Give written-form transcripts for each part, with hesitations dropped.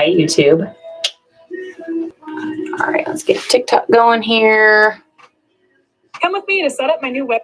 Hi, YouTube. All right, let's get TikTok going here. Come with me to set up my new web.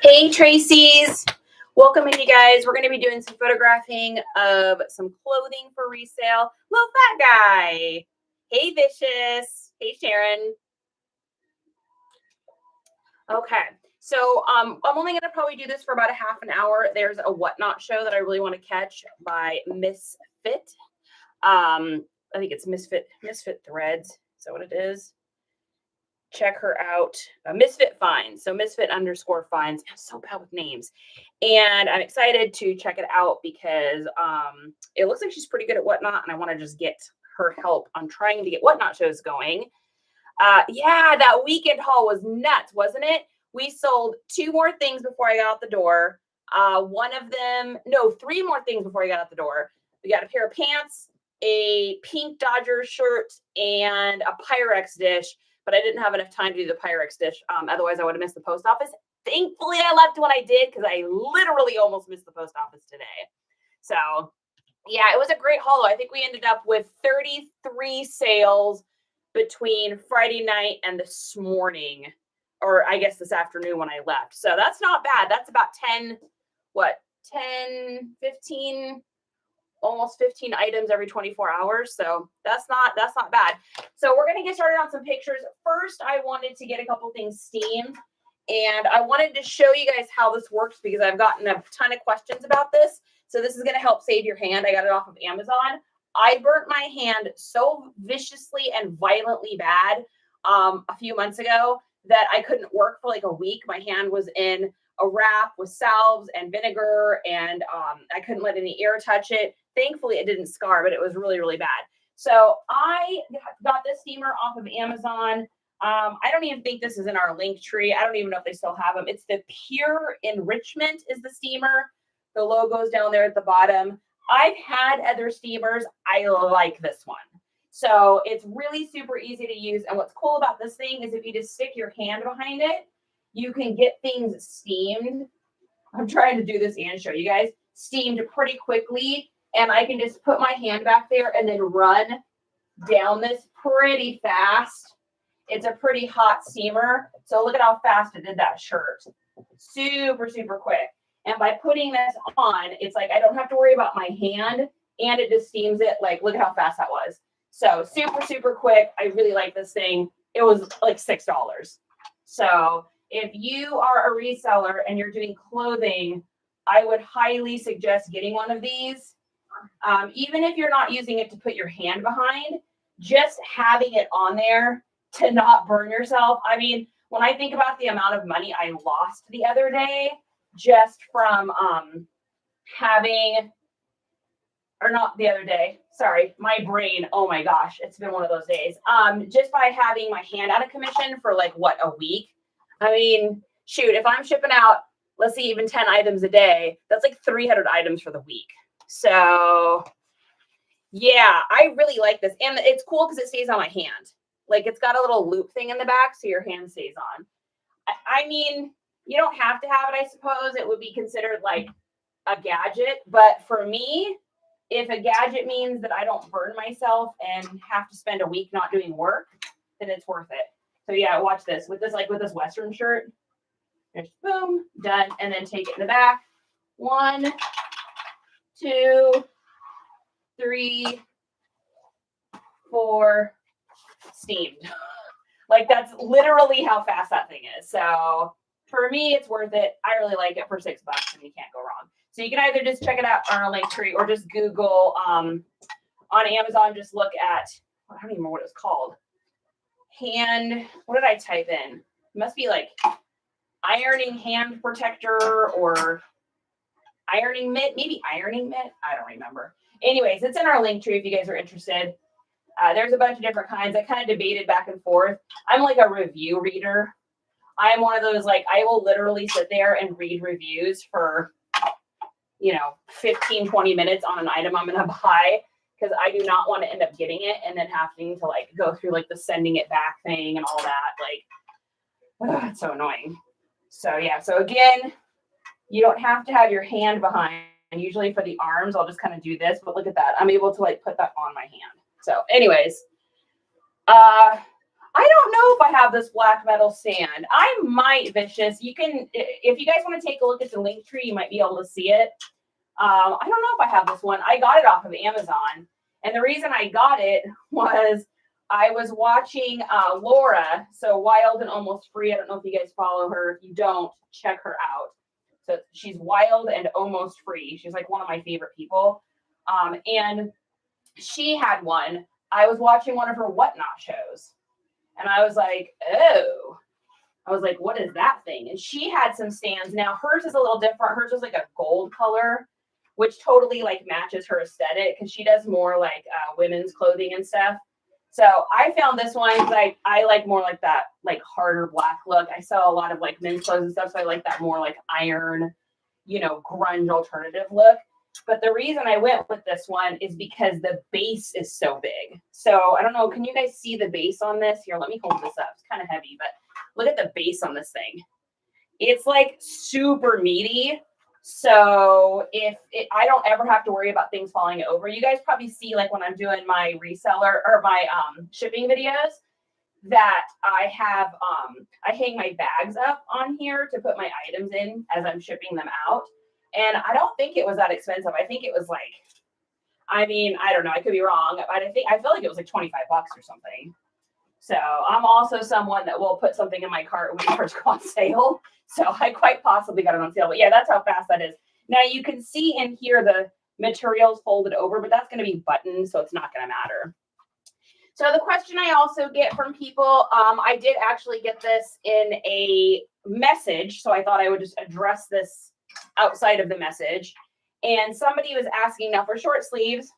Hey, Tracy's. Welcome in, you guys. We're going to be doing some photographing of some clothing for resale. Little fat guy. Hey, Vicious. Hey, Sharon. Okay. So I'm only going to probably do this for about a half an hour. There's a Whatnot show that I really want to catch by Misfit. I think it's Misfit Threads. Is that what it is? Check her out. Misfit Finds. So Misfit_finds. I'm so bad with names. And I'm excited to check it out because it looks like she's pretty good at Whatnot, and I want to just get her help on trying to get Whatnot shows going. Yeah, that weekend haul was nuts, wasn't it? We sold 2 more things before I got out the door. Three more things before I got out the door. We got a pair of pants, a pink Dodgers shirt, and a Pyrex dish. But I didn't have enough time to do the Pyrex dish. Otherwise, I would have missed the post office. Thankfully, I left when I did because I literally almost missed the post office today. So, yeah, it was a great haul. I think we ended up with 33 sales between Friday night and this morning, or I guess this afternoon when I left. So that's not bad. That's about 15, almost 15 items every 24 hours. So that's not bad. So we're going to get started on some pictures. First, I wanted to get a couple things steamed, and I wanted to show you guys how this works because I've gotten a ton of questions about this. So this is going to help save your hand. I got it off of Amazon. I burnt my hand so viciously and violently bad a few months ago that I couldn't work for like a week. My hand was in a wrap with salves and vinegar, and I couldn't let any air touch it. Thankfully, it didn't scar, but it was really, really bad. So I got this steamer off of Amazon. I don't even think this is in our link tree. I don't even know if they still have them. It's the Pure Enrichment is the steamer. The logo's down there at the bottom. I've had other steamers. I like this one. So it's really super easy to use. And what's cool about this thing is if you just stick your hand behind it, you can get things steamed. I'm trying to do this and show you guys. Steamed pretty quickly. And I can just put my hand back there and then run down this pretty fast. It's a pretty hot steamer. So look at how fast it did that shirt. Super, super quick. And by putting this on, it's like I don't have to worry about my hand, and it just steams it. Like, look at how fast that was. So super, super quick. I really like this thing. It was like $6. So if you are a reseller and you're doing clothing, I would highly suggest getting one of these. Even if you're not using it to put your hand behind, just having it on there to not burn yourself. I mean, when I think about the amount of money I lost the other day, just from my brain, oh my gosh, it's been one of those days. Just by having my hand out of commission for like a week. I mean, shoot, if I'm shipping out, let's see, even 10 items a day, that's like 300 items for the week. So yeah, I really like this. And it's cool because it stays on my hand. Like it's got a little loop thing in the back so your hand stays on. I mean, you don't have to have it, I suppose. It would be considered like a gadget. But for me, if a gadget means that I don't burn myself and have to spend a week not doing work, then it's worth it. So yeah, watch this. With this Western shirt, just boom, done. And then take it in the back. 1, 2, 3, 4, steamed. Like that's literally how fast that thing is. So for me, it's worth it. I really like it for $6 and you can't go wrong. So you can either just check it out on our link tree or just Google on Amazon, just look at, I don't even remember what it's called. What did I type in? It must be like ironing hand protector or ironing mitt, maybe ironing mitt. I don't remember. Anyways, it's in our link tree if you guys are interested. There's a bunch of different kinds. I kind of debated back and forth. I'm like a review reader. I'm one of those, like, I will literally sit there and read reviews for, 15, 20 minutes on an item I'm going to buy, because I do not want to end up getting it and then having to like go through like the sending it back thing and all that. Like, it's so annoying. So yeah, so again, you don't have to have your hand behind. Usually for the arms, I'll just kind of do this, but look at that. I'm able to like put that on my hand. So anyways, I don't know if I have this black metal stand. I might, Vicious. You can, if you guys want to take a look at the link tree, you might be able to see it. I don't know if I have this one. I got it off of Amazon. And the reason I got it was I was watching Laura, so Wild and Almost Free. I don't know if you guys follow her. If you don't, check her out. So she's Wild and Almost Free. She's like one of my favorite people. And she had one. I was watching one of her Whatnot shows. And I was like, oh. I was like, what is that thing? And she had some stands. Now, hers is a little different. Hers is like a gold color, which totally like matches her aesthetic because she does more like women's clothing and stuff. So I found this one because I like more like that, like harder black look. I sell a lot of like men's clothes and stuff. So I like that more like iron, grunge alternative look. But the reason I went with this one is because the base is so big. So I don't know. Can you guys see the base on this? Here, let me hold this up. It's kind of heavy, but look at the base on this thing. It's like super meaty. So I don't ever have to worry about things falling over. You guys probably see like when I'm doing my reseller or my shipping videos that I have, I hang my bags up on here to put my items in as I'm shipping them out. And I don't think it was that expensive. I think it was like, I don't know. I could be wrong, but I feel like it was like $25 or something. So I'm also someone that will put something in my cart when it first go on sale. So I quite possibly got it on sale. But yeah, that's how fast that is. Now you can see in here the materials folded over, but that's going to be buttoned, so it's not going to matter. So the question I also get from people, I did actually get this in a message. So I thought I would just address this outside of the message. And somebody was asking, now for short sleeves,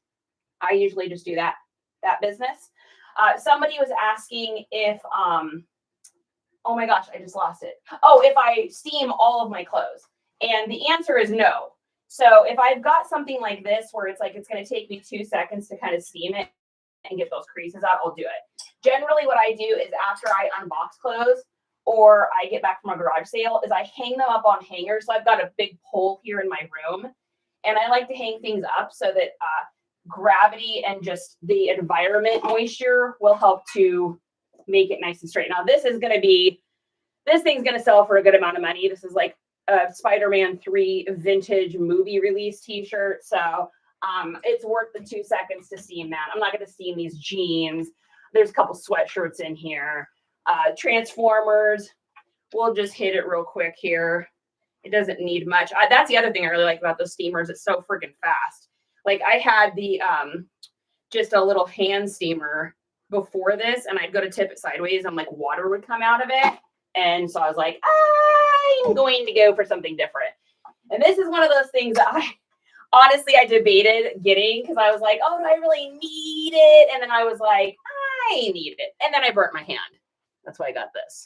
I usually just do that business. Somebody was asking if, oh my gosh, I just lost it. Oh, if I steam all of my clothes. And the answer is no. So if I've got something like this, where it's like, it's going to take me 2 seconds to kind of steam it and get those creases out, I'll do it. Generally what I do is after I unbox clothes or I get back from a garage sale is I hang them up on hangers. So I've got a big pole here in my room and I like to hang things up so that, gravity and just the environment moisture will help to make it nice and straight. Now this thing's going to sell for a good amount of money. This is like a Spider-Man 3 vintage movie release t-shirt. So it's worth the 2 seconds to steam that. I'm not going to steam these jeans. There's a couple sweatshirts in here. Transformers. We'll just hit it real quick here. It doesn't need much. That's the other thing I really like about those steamers. It's so freaking fast. Like I had the just a little hand steamer before this, and I'd go to tip it sideways, and like water would come out of it. And so I was like, I'm going to go for something different. And this is one of those things that I debated getting because I was like, oh, do I really need it? And then I was like, I need it. And then I burnt my hand. That's why I got this.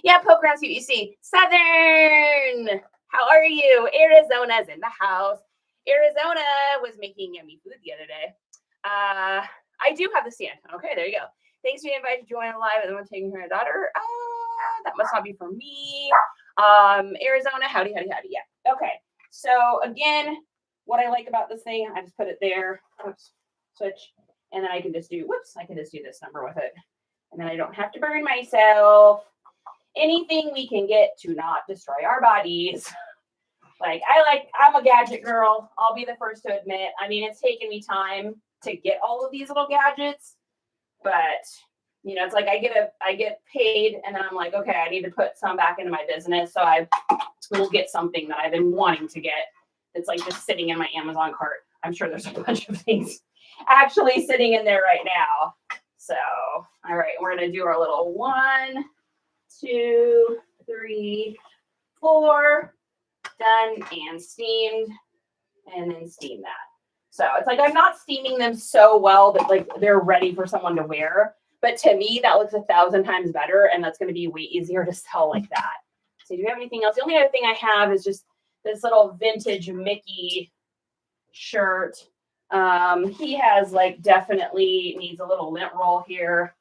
Yeah, poke around, see what you see. Southern, how are you? Arizona's in the house. Arizona was making yummy food the other day. I do have the stand. Okay, there you go. Thanks for the invite to join live. I'm taking her daughter. That must not be for me. Arizona, howdy. Yeah. Okay. So again, what I like about this thing, I just put it there. Oops, switch. And then I can just do this number with it. And then I don't have to burn myself. Anything we can get to not destroy our bodies. I'm a gadget girl. I'll be the first to admit. It's taken me time to get all of these little gadgets, but it's like I get paid and then I'm like, okay, I need to put some back into my business. So I will get something that I've been wanting to get It's like just sitting in my Amazon cart. I'm sure there's a bunch of things actually sitting in there right now. So, all right, we're going to do our little 1, 2, 3, 4, done and steamed, and then steam that. So it's like I'm not steaming them so well that like they're ready for someone to wear. But to me, that looks 1,000 times better, and that's going to be way easier to sell like that. So do you have anything else? The only other thing I have is just this little vintage Mickey shirt. He has like definitely needs a little lint roll here.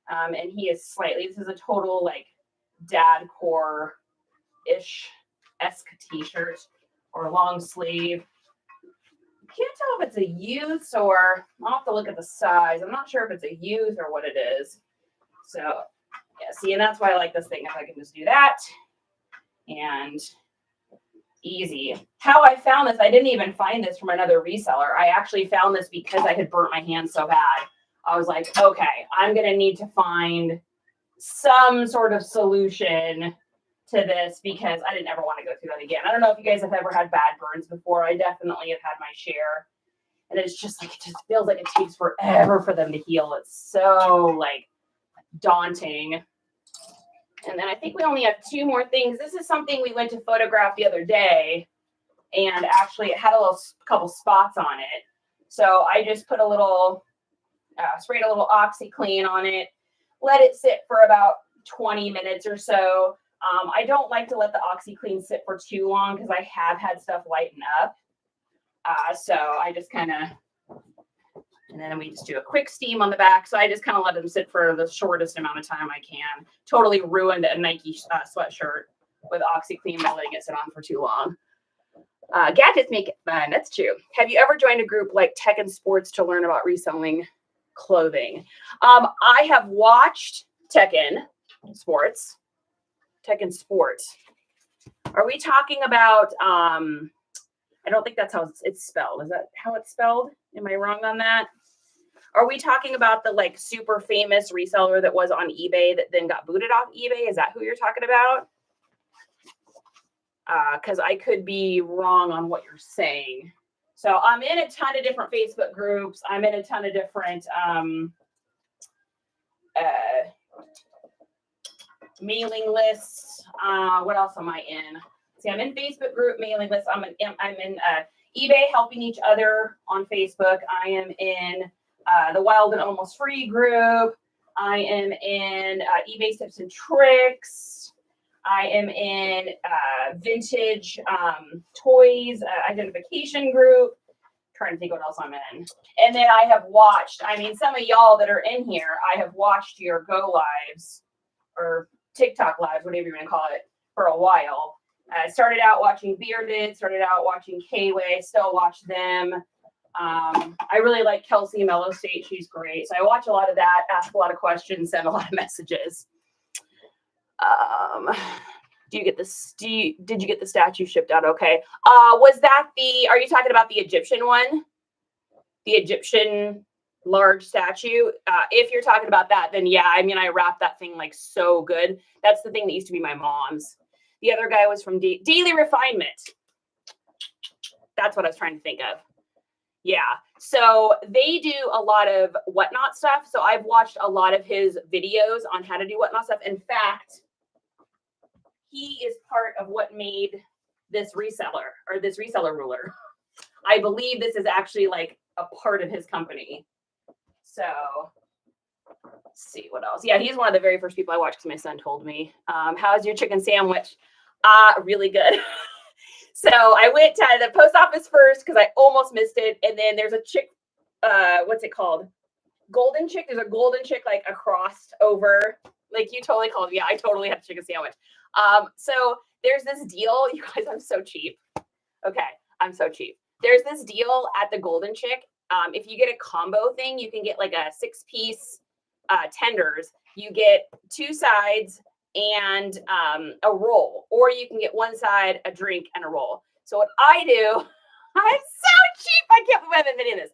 And he is slightly, this is a total like dad core-ish-esque t-shirt or long sleeve. Can't tell if it's a youth or I'll have to look at the size. I'm not sure if it's a youth or what it is. So yeah, see, and that's why I like this thing. If I can just do that and easy. How I found this, I didn't even find this from another reseller. I actually found this because I had burnt my hand so bad. I was like, okay, I'm going to need to find some sort of solution to this because I didn't ever want to go through that again. I don't know if you guys have ever had bad burns before. I definitely have had my share. And it's just like, it just feels like it takes forever for them to heal. It's so like daunting. And then I think we only have 2 more things. This is something we went to photograph the other day, and actually it had a couple spots on it. So I just put a little, sprayed a little OxyClean on it, let it sit for about 20 minutes or so. I don't like to let the OxyClean sit for too long because I have had stuff lighten up. So I just kind of, and then we just do a quick steam on the back. So I just kind of let them sit for the shortest amount of time I can. Totally ruined a Nike sweatshirt with OxyClean by letting it sit on for too long. Gadgets make it fun. That's true. Have you ever joined a group like Tech and Sports to learn about reselling clothing? I have watched Tech and Sports. Tech and Sports. Are we talking about, I don't think that's how it's spelled. Is that how it's spelled? Am I wrong on that? Are we talking about the like super famous reseller that was on eBay that then got booted off eBay? Is that who you're talking about? Because I could be wrong on what you're saying. So I'm in a ton of different Facebook groups. I'm in a ton of different mailing lists. What else am I in? See, I'm in Facebook group mailing lists. I'm in eBay helping each other on Facebook. I am in the Wild and Almost Free group. I am in eBay Tips and Tricks. I am in vintage toys identification group. Trying to think what else I'm in. And then I have watched, I mean, some of y'all that are in here, I have watched your Go Lives or TikTok Lives, whatever you want to call it, for a while. I started out watching Bearded, started out watching K-Way, still watch them. I really like Kelsey Mellow State. She's great. So I watch a lot of that, ask a lot of questions, send a lot of messages. Did you get the statue shipped out okay? Was that are you talking about the Egyptian one? The Egyptian large statue? If you're talking about that, then yeah, I mean, I wrapped that thing like so good. That's the thing that used to be my mom's. The other guy was from Daily Refinement. That's what I was trying to think of. Yeah. So they do a lot of Whatnot stuff. So I've watched a lot of his videos on how to do Whatnot stuff. In fact, he is part of what made this reseller or this reseller ruler. I believe this is actually like a part of his company. So let's see what else. Yeah, he's one of the very first people I watched because my son told me. How's your chicken sandwich? Really good. So I went to the post office first because I almost missed it. And then there's a chick, what's it called? Golden chick. There's a golden chick like across over. Like you totally called me. Yeah, I totally had a chicken sandwich. So there's this deal. You guys, I'm so cheap. Okay, I'm so cheap. There's this deal at the Golden Chick. If you get a combo thing, you can get like a 6-piece tenders. You get 2 sides and a roll, or you can get 1 side, a drink, and a roll. So what I do, I'm so cheap. I can't believe I've been admitting this.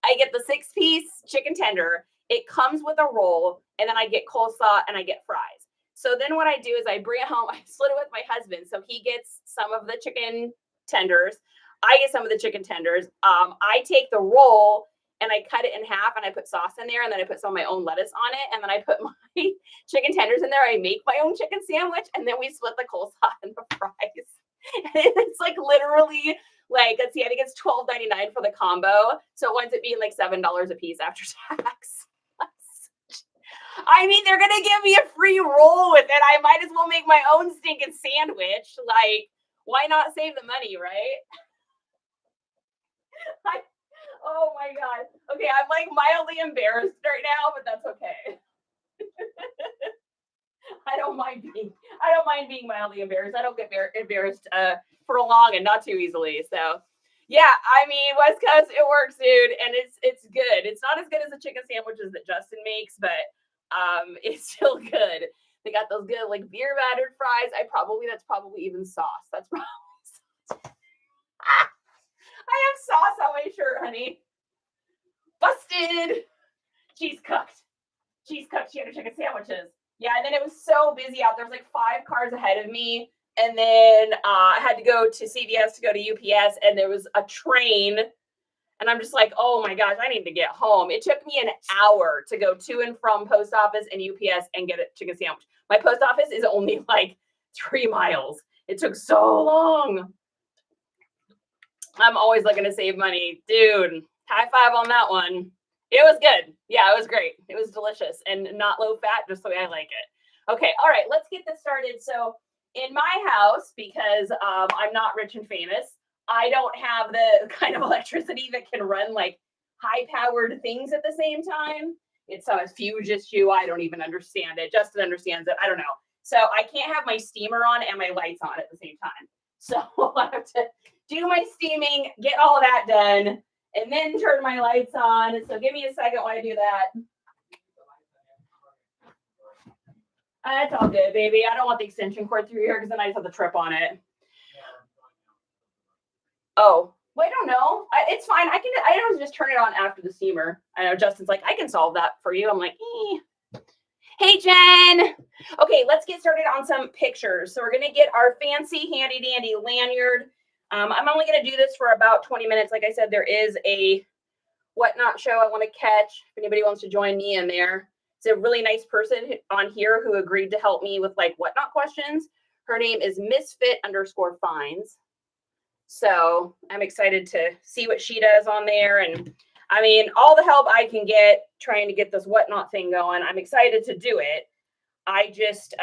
I get the 6-piece chicken tender. It comes with a roll, and then I get coleslaw and I get fries. So then what I do is I bring it home. I split it with my husband. So he gets some of the chicken tenders. I get some of the chicken tenders. I take the roll and I cut it in half and I put sauce in there and then I put some of my own lettuce on it and then I put my chicken tenders in there. I make my own chicken sandwich and then we split the coleslaw and the fries. And it's like literally like, let's see, I think it's $12.99 for the combo. So it winds up being like $7 a piece after tax. I mean, they're going to give me a free roll with it. I might as well make my own stinking sandwich. Like, why not save the money, right? Oh my God. Okay, I'm like mildly embarrassed right now, but that's okay. I don't mind being mildly embarrassed. I don't get embarrassed for long and not too easily. So yeah, I mean, West Coast, it works, dude, and it's good. It's not as good as the chicken sandwiches that Justin makes, but it's still good. They got those good like beer battered fries. That's probably even sauce. That's probably sauce. I have sauce on my shirt, honey. Busted. Cheese cooked cheddar chicken sandwiches. Yeah, and then it was so busy out there. Was like 5 cars ahead of me. And then I had to go to CVS to go to UPS, and there was a train. And I'm just like, oh my gosh, I need to get home. It took me an hour to go to and from post office and UPS and get a chicken sandwich. My post office is only like 3 miles. It took so long. I'm always looking to save money. Dude, high five on that one. It was good. Yeah, it was great. It was delicious and not low fat, just the way I like it. Okay, all right, let's get this started. So in my house, because I'm not rich and famous, I don't have the kind of electricity that can run like high-powered things at the same time. It's a huge issue. I don't even understand it. Justin understands it. I don't know. So I can't have my steamer on and my lights on at the same time. So I have to do my steaming, get all of that done, and then turn my lights on. So give me a second while I do that. That's all good, baby. I don't want the extension cord through here because then I just have to trip on it. Oh, well, I don't know. It's fine. I don't just turn it on after the steamer. I know Justin's like, I can solve that for you. I'm like, Hey, Jen. Okay, let's get started on some pictures. So we're going to get our fancy handy dandy lanyard. I'm only going to do this for about 20 minutes. Like I said, there is a whatnot show I want to catch. If anybody wants to join me in there. It's a really nice person on here who agreed to help me with like whatnot questions. Her name is Misfit_Finds. So I'm excited to see what she does on there. And I mean, all the help I can get trying to get this whatnot thing going. I'm excited to do it. I just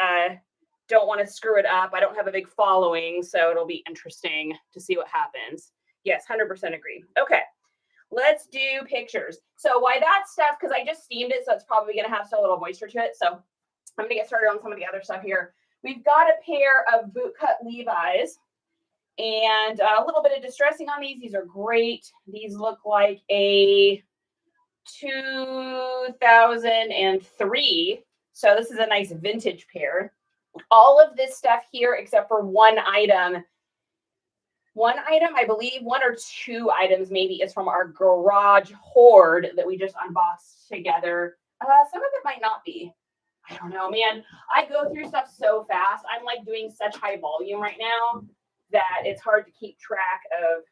don't want to screw it up. I don't have a big following, so it'll be interesting to see what happens. Yes, 100% agree. Okay, let's do pictures. So why that stuff? Because I just steamed it, so it's probably going to have still a little moisture to it. So I'm going to get started on some of the other stuff here. We've got a pair of bootcut Levi's. And a little bit of distressing on these. These are great. These look like a 2003. So this is a nice vintage pair. All of this stuff here, except for one item, I believe, 1 or 2 items maybe, is from our garage hoard that we just unboxed together. Some of it might not be. I don't know, man. I go through stuff so fast. I'm like doing such high volume right now that it's hard to keep track of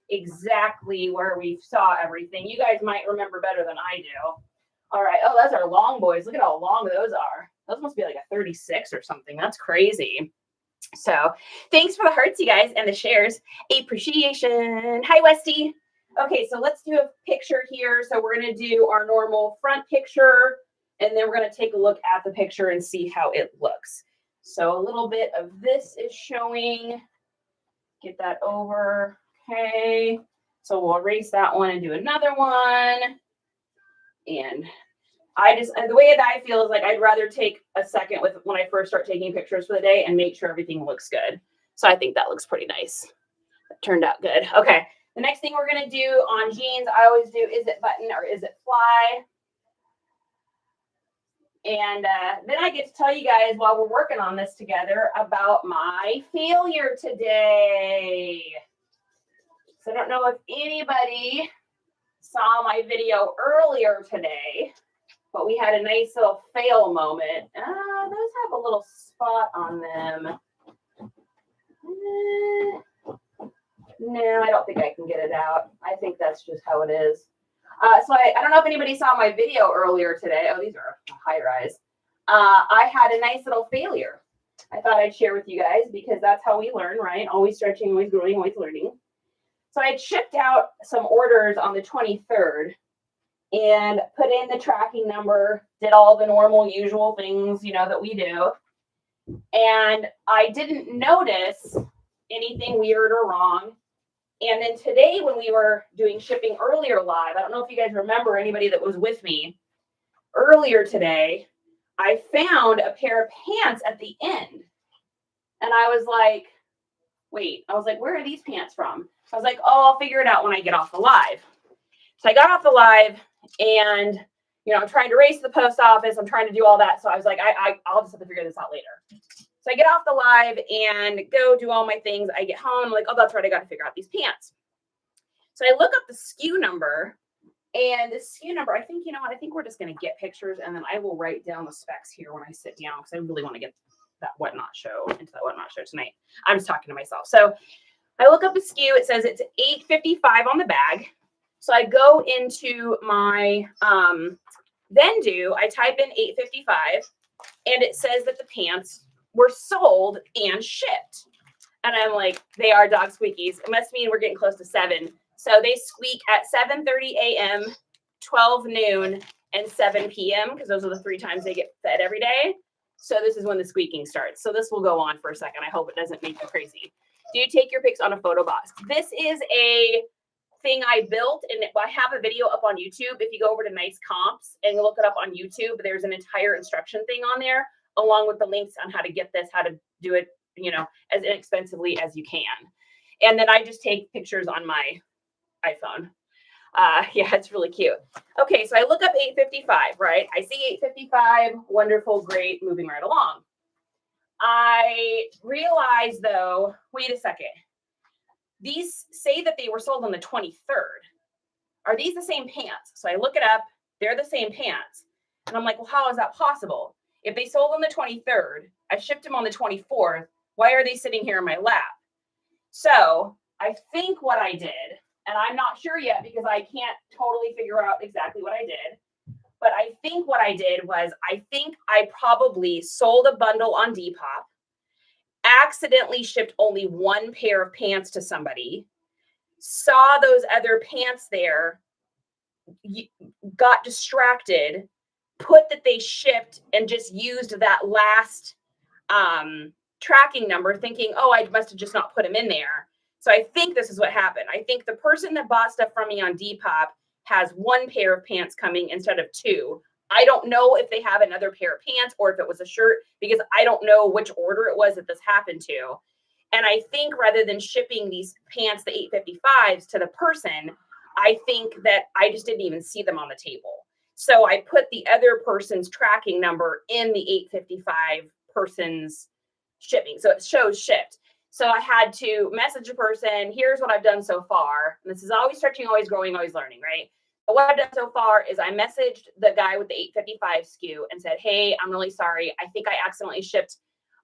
exactly where we saw everything. You guys might remember better than I do. All right. Oh, those are long boys. Look at how long those are. Those must be like a 36 or something. That's crazy. So thanks for the hearts, you guys, and the shares. Appreciation. Hi, Westy. Okay, so let's do a picture here. So we're going to do our normal front picture, and then we're going to take a look at the picture and see how it looks. So a little bit of this is showing. Get that over. Okay. So we'll erase that one and do another one. And the way that I feel is like I'd rather take a second when I first start taking pictures for the day and make sure everything looks good. So I think that looks pretty nice. That turned out good. Okay. The next thing we're going to do on jeans, I always do, is it button or is it fly? And then I get to tell you guys while we're working on this together about my failure today. So I don't know if anybody saw my video earlier today, but we had a nice little fail moment. Those have a little spot on them. No, I don't think I can get it out. I think that's just how it is. So I don't know if anybody saw my video earlier today. Oh, these are high rise. I had a nice little failure. I thought I'd share with you guys because that's how we learn, right? Always stretching, always growing, always learning. So I had shipped out some orders on the 23rd and put in the tracking number, did all the normal usual things, you know, that we do. And I didn't notice anything weird or wrong. And then today when we were doing shipping earlier live, I don't know if you guys remember anybody that was with me earlier today, I found a pair of pants at the end. And I was like, wait, where are these pants from? I was like, oh, I'll figure it out when I get off the live. So I got off the live and, you know, I'm trying to race to the post office. I'm trying to do all that. So I was like, I'll just have to figure this out later. So I get off the live and go do all my things. I get home, I'm like, oh, that's right. I got to figure out these pants. So I look up the SKU number, and the SKU number, I think, you know what? I think we're just going to get pictures and then I will write down the specs here when I sit down because I really want to get that whatnot show into that whatnot show tonight. I'm just talking to myself. So I look up the SKU. It says it's $8.55 on the bag. So I go into my Vendu. I type in $8.55 and it says that the pants were sold and shipped. And I'm like, they are dog squeakies. It must mean we're getting close to 7. So they squeak at 7:30 a.m., 12 noon, and 7 p.m. because those are the 3 times they get fed every day. So this is when the squeaking starts. So this will go on for a second. I hope it doesn't make you crazy. Do you take your pics on a photo box? This is a thing I built, and I have a video up on YouTube. If you go over to Nice Comps and look it up on YouTube, there's an entire instruction thing on there, along with the links on how to get this, how to do it, you know, as inexpensively as you can. And then I just take pictures on my iPhone. Yeah, it's really cute. Okay, so I look up $8.55, right? I see $8.55, wonderful, great, moving right along. I realize though, wait a second. These say that they were sold on the 23rd. Are these the same pants? So I look it up, they're the same pants. And I'm like, well, how is that possible? If they sold on the 23rd, I shipped them on the 24th, why are they sitting here in my lap? So I think what I did, and I'm not sure yet because I can't totally figure out exactly what I did, but I think what I did was I think I probably sold a bundle on Depop, accidentally shipped only 1 pair of pants to somebody, saw those other pants there, got distracted, put that they shipped, and just used that last tracking number thinking, oh, I must have just not put them in there. So I think this is what happened. I think the person that bought stuff from me on Depop has 1 pair of pants coming instead of 2. I don't know if they have another pair of pants or if it was a shirt because I don't know which order it was that this happened to. And I think rather than shipping these pants, the $8.55s, to the person, I think that I just didn't even see them on the table. So I put the other person's tracking number in the $8.55 person's shipping. So it shows shipped. So I had to message a person, here's what I've done so far. And this is always stretching, always growing, always learning, right? But what I've done so far is I messaged the guy with the $8.55 SKU and said, hey, I'm really sorry. I think I accidentally shipped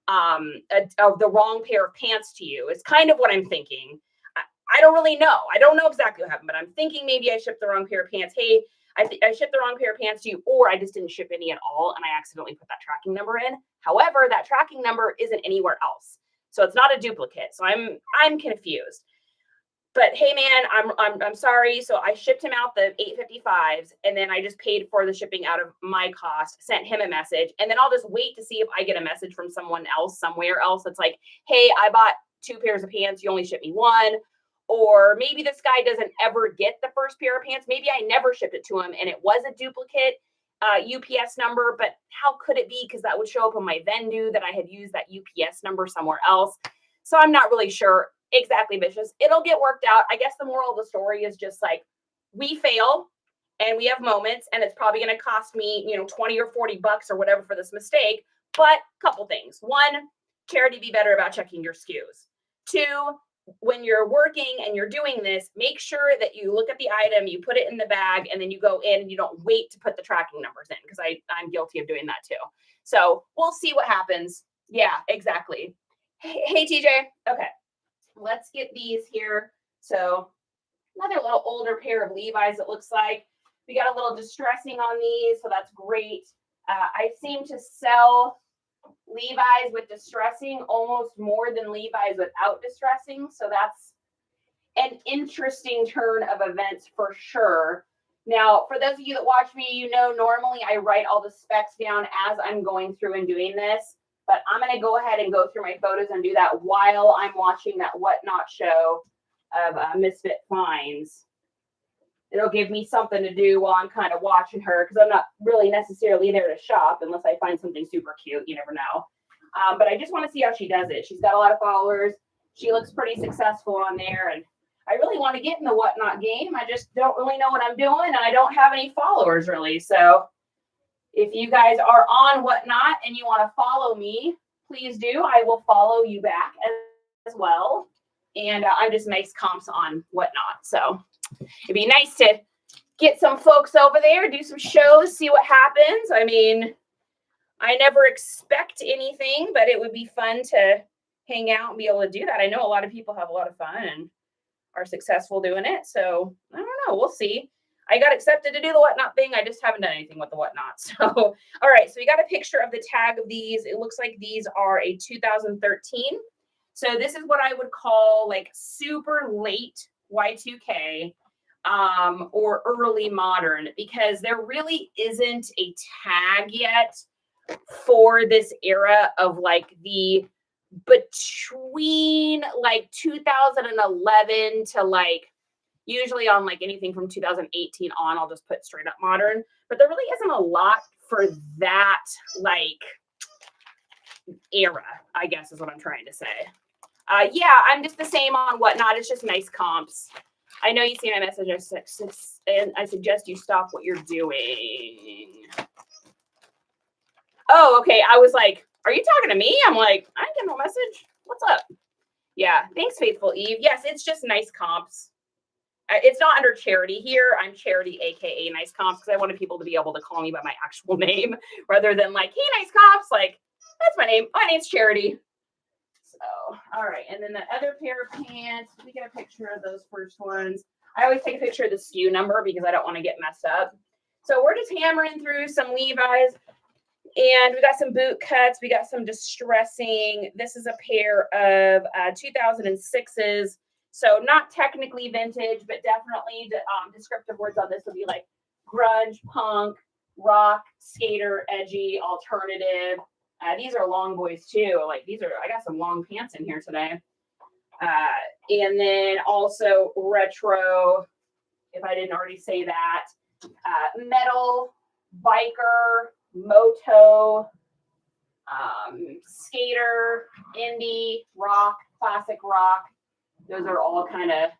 the wrong pair of pants to you. It's kind of what I'm thinking. I don't really know. I don't know exactly what happened, but I'm thinking maybe I shipped the wrong pair of pants. Hey, I shipped the wrong pair of pants to you, or I just didn't ship any at all and I accidentally put that tracking number in. However, that tracking number isn't anywhere else. So it's not a duplicate. So I'm confused. But hey, man, I'm sorry. So I shipped him out the $8.55s, and then I just paid for the shipping out of my cost, sent him a message, and then I'll just wait to see if I get a message from someone else somewhere else that's like, hey, I bought 2 pairs of pants. You only shipped me 1. Or maybe this guy doesn't ever get the first pair of pants. Maybe I never shipped it to him and it was a duplicate UPS number, but how could it be? Because that would show up on my Vendu that I had used that UPS number somewhere else. So I'm not really sure exactly, Vicious. It'll get worked out. I guess the moral of the story is just like, we fail and we have moments and it's probably going to cost me, $20 or $40 or whatever for this mistake. But couple things. 1, Charity, be better about checking your SKUs. 2, when you're working and you're doing this, make sure that you look at the item, you put it in the bag, and then you go in and you don't wait to put the tracking numbers in, because I'm guilty of doing that too. So we'll see what happens. Yeah, exactly. Hey, TJ. Okay, let's get these here So another little older pair of Levi's, it looks like. We got a little distressing on these, so that's great. I seem to sell Levi's with distressing almost more than Levi's without distressing. So that's an interesting turn of events for sure. Now, for those of you that watch me, you know, normally I write all the specs down as I'm going through and doing this, but I'm going to go ahead and go through my photos and do that while I'm watching that Whatnot show of Misfit Finds. It'll give me something to do while I'm kind of watching her, because I'm not really necessarily there to shop unless I find something super cute. You never know. But I just want to see how she does it. She's got a lot of followers. She looks pretty successful on there, and I really want to get in the Whatnot game. I just don't really know what I'm doing, and I don't have any followers really. So if you guys are on Whatnot and you want to follow me, please do. I will follow you back as well. And I'm just nice comps on Whatnot. So it'd be nice to get some folks over there, do some shows, see what happens. I mean, I never expect anything, but it would be fun to hang out and be able to do that. I know a lot of people have a lot of fun and are successful doing it. So I don't know. We'll see. I got accepted to do the Whatnot thing. I just haven't done anything with the Whatnot. So, all right. So we got a picture of the tag of these. It looks like these are a 2013. So this is what I would call like super late Y2K or early modern, because there really isn't a tag yet for this era of like the between like 2011 to like usually on like anything from 2018 on, I'll just put straight up modern, but there really isn't a lot for that like era, I guess is what I'm trying to say. Yeah, I'm just the same on Whatnot. It's just nice comps. I know you see my message, and I suggest you stop what you're doing. Oh, okay. I was like, are you talking to me? I'm like, I didn't get no message. What's up? Yeah, thanks, Faithful Eve. Yes, it's just nice comps. It's not under charity here. I'm charity, aka nice comps, because I wanted people to be able to call me by my actual name rather than like, hey, nice comps. Like, that's my name. My name's Charity. So, all right. And then the other pair of pants, we get a picture of those first ones. I always take a picture of the SKU number because I don't want to get messed up. So we're just hammering through some Levi's. And we got some boot cuts. We got some distressing. This is a pair of 2006s. So not technically vintage, but definitely descriptive words on this would be like grunge, punk, rock, skater, edgy, alternative. These are long boys too. Like these are, I got some long pants in here today. And then also retro, if I didn't already say that, metal, biker, moto, skater, indie, rock, classic rock. Those are all kind of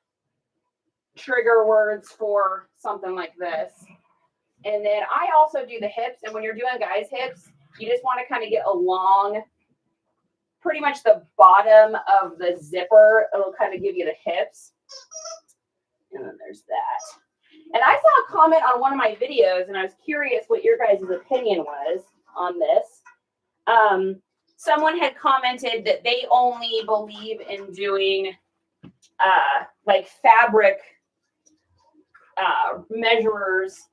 trigger words for something like this. And then I also do the hips. And when you're doing guys' hips, you just want to kind of get along pretty much the bottom of the zipper. It'll kind of give you the hips. And then there's that. And I saw a comment on one of my videos, and I was curious what your guys' opinion was on this. Someone had commented that they only believe in doing like fabric measurers,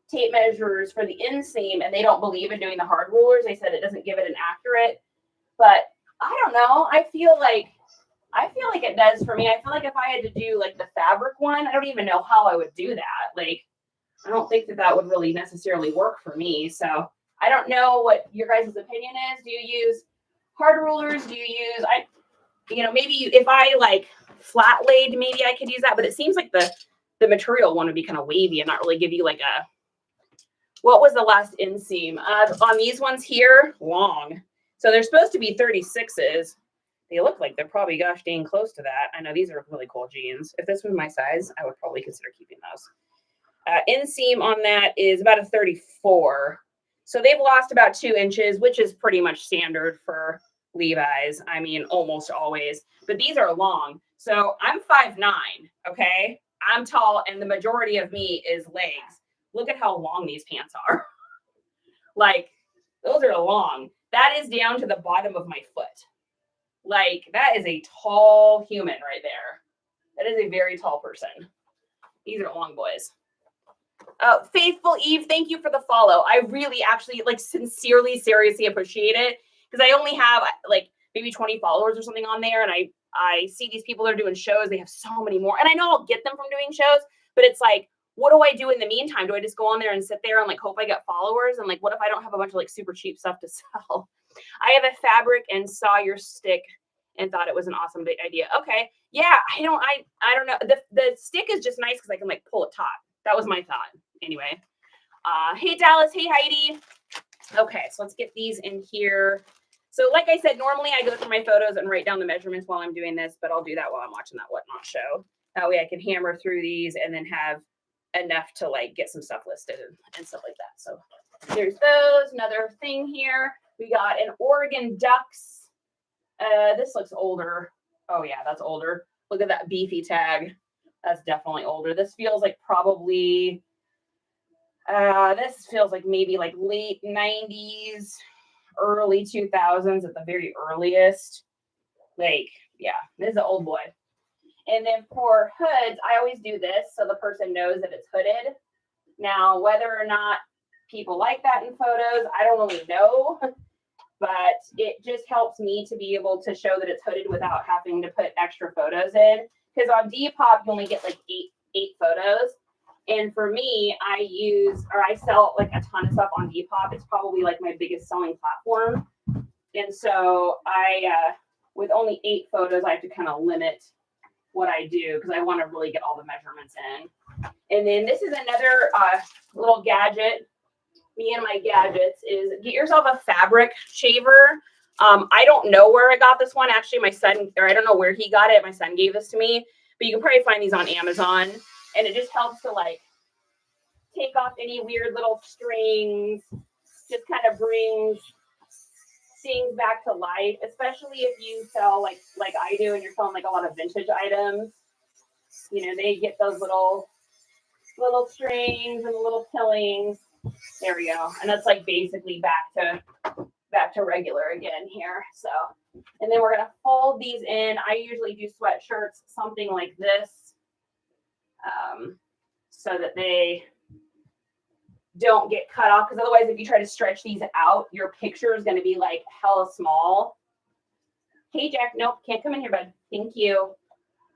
tape measures for the inseam, and they don't believe in doing the hard rulers. They said it doesn't give it an accurate. But I don't know. I feel like it does for me. I feel like if I had to do like the fabric one, I don't even know how I would do that. Like, I don't think that would really necessarily work for me. So I don't know what your guys' opinion is. Do you use hard rulers? Do you use, maybe if I like flat laid, maybe I could use that. But it seems like the material one would be kind of wavy and not really give you like a, what was the last inseam? On these ones here, long. So they're supposed to be 36s. They look like they're probably gosh dang close to that. I know these are really cool jeans. If this was my size, I would probably consider keeping those. Inseam on that is about a 34. So they've lost about 2 inches, which is pretty much standard for Levi's. I mean, almost always. But these are long. So I'm 5'9", okay? I'm tall, and the majority of me is legs. Look at how long these pants are. Like, those are long. That is down to the bottom of my foot. Like, that is a tall human right there. That is a very tall person. These are long boys. Faithful Eve, thank you for the follow. I really actually like sincerely, seriously appreciate it because I only have like maybe 20 followers or something on there. And I see these people that are doing shows. They have so many more. And I know I'll get them from doing shows, but it's like, what do I do in the meantime? Do I just go on there and sit there and like hope I get followers? And like, what if I don't have a bunch of like super cheap stuff to sell? I have a fabric and saw your stick and thought it was an awesome idea. Okay. Yeah, I don't know. The stick is just nice because I can like pull it taut. That was my thought. Anyway. Hey Dallas, hey Heidi. Okay, so let's get these in here. So like I said, normally I go through my photos and write down the measurements while I'm doing this, but I'll do that while I'm watching that Whatnot show. That way I can hammer through these and then have enough to like get some stuff listed and stuff like that. So there's those. Another thing here. We got an Oregon Ducks. This looks older. Oh yeah, that's older. Look at that beefy tag. That's definitely older. This feels like probably, this feels like maybe like late 90s, early 2000s at the very earliest. Like, yeah, this is an old boy. And then for hoods, I always do this so the person knows that it's hooded. Now, whether or not people like that in photos, I don't really know, but it just helps me to be able to show that it's hooded without having to put extra photos in. Because on Depop, you only get like eight photos. And for me, I sell like a ton of stuff on Depop. It's probably like my biggest selling platform. And so with only 8 photos, I have to kind of limit what I do because I want to really get all the measurements in. And then this is another little gadget. Me and my gadgets is get yourself a fabric shaver. I don't know where I got this one. Actually, my son, or I don't know where he got it. My son gave this to me, but you can probably find these on Amazon. And it just helps to like take off any weird little strings, just kind of brings things back to life, especially if you sell like I do and you're selling like a lot of vintage items. You know, they get those little strings and little pillings. There we go. And that's like basically back to regular again here. So, and then we're going to fold these in. I usually do sweatshirts, something like this, so that they don't get cut off. Because otherwise, if you try to stretch these out, your picture is going to be like hella small. Hey, Jack. Nope. Can't come in here, bud. Thank you.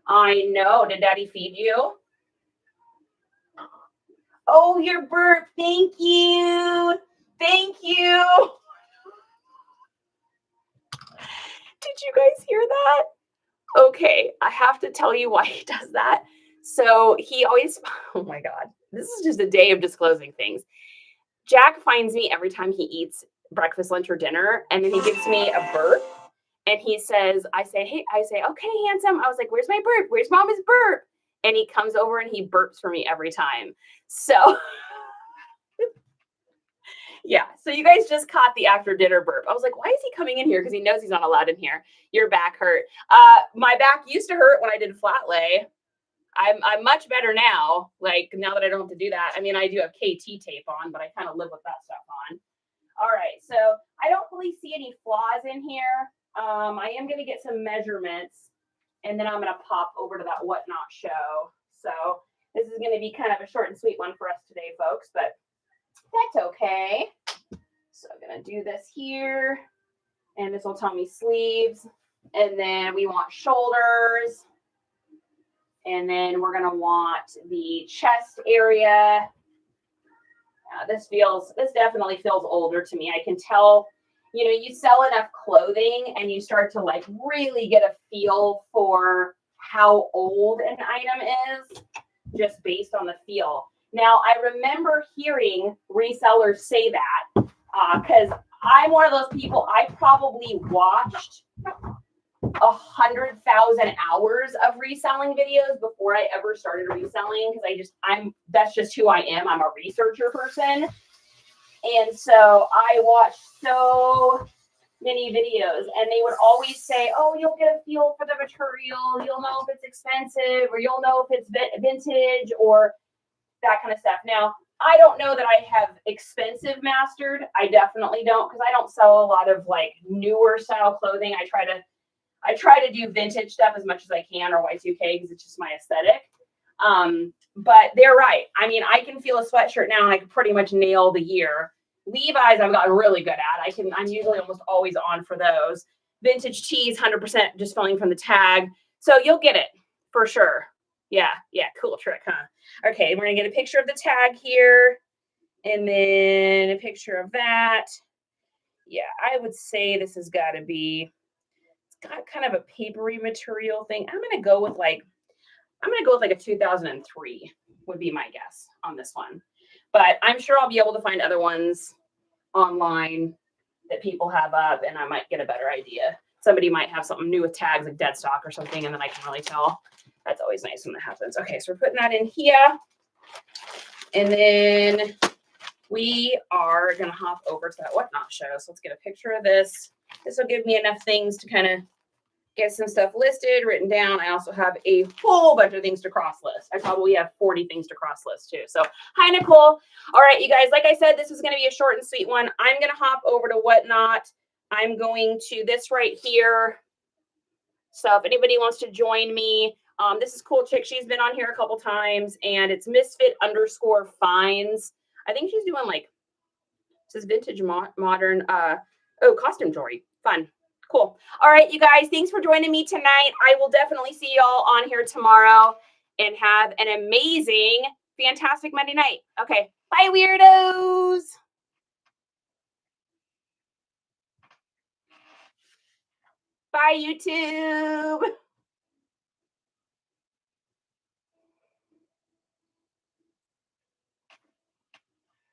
I know. Did Daddy feed you? Oh, your burp. Thank you. Thank you. Did you guys hear that? Okay, I have to tell you why he does that. So he always, oh my God, this is just a day of disclosing things. Jack finds me every time he eats breakfast, lunch, or dinner, and then he gives me a burp. And he says, I say, okay, handsome. I was like, where's my burp? Where's Mama's burp? And he comes over and he burps for me every time. So yeah, so you guys just caught the after dinner burp. I was like, why is he coming in here? Because he knows he's not allowed in here. Your back hurt. My back used to hurt when I did flat lay. I'm much better now. Like now that I don't have to do that. I mean, I do have KT tape on, but I kind of live with that stuff on. All right, so I don't really see any flaws in here. I am going to get some measurements, and then I'm going to pop over to that Whatnot show. So this is going to be kind of a short and sweet one for us today, folks, but that's okay. So I'm going to do this here, and this will tell me sleeves, and then we want shoulders, and then we're going to want the chest area. This definitely feels older to me. I can tell, you know, you sell enough clothing and you start to like really get a feel for how old an item is just based on the feel. Now, I remember hearing resellers say that because I'm one of those people, I probably watched 100,000 hours of reselling videos before I ever started reselling because that's just who I am. I'm a researcher person. And so I watched so many videos and they would always say, oh, you'll get a feel for the material. You'll know if it's expensive or you'll know if it's vintage or that kind of stuff. Now, I don't know that I have expensive mastered. I definitely don't because I don't sell a lot of like newer style clothing. I try to do vintage stuff as much as I can, or Y2K, because it's just my aesthetic. But they're right. I mean, I can feel a sweatshirt now and I can pretty much nail the year. Levi's I've gotten really good at. I'm usually almost always on for those. Vintage tees, 100% just filling from the tag. So you'll get it for sure. Yeah, cool trick, huh? Okay, we're gonna get a picture of the tag here and then a picture of that. Yeah, I would say this has got to be, it's got kind of a papery material thing. I'm gonna go with like a 2003 would be my guess on this one. But I'm sure I'll be able to find other ones online that people have up and I might get a better idea. Somebody might have something new with tags like dead stock or something, and then I can really tell. That's always nice when that happens. Okay, so we're putting that in here. And then we are going to hop over to that whatnot show. So let's get a picture of this. This will give me enough things to kind of get some stuff listed, written down. I also have a whole bunch of things to cross list. I probably have 40 things to cross list too. So hi, Nicole. All right, you guys, like I said, this is going to be a short and sweet one. I'm going to hop over to whatnot. I'm going to this right here. So if anybody wants to join me, this is cool chick. She's been on here a couple times, and it's misfit_finds. I think she's doing like, this is vintage modern, costume jewelry. Fun. Cool. All right, you guys, thanks for joining me tonight. I will definitely see y'all on here tomorrow, and have an amazing, fantastic Monday night. Okay. Bye, weirdos. Bye, YouTube.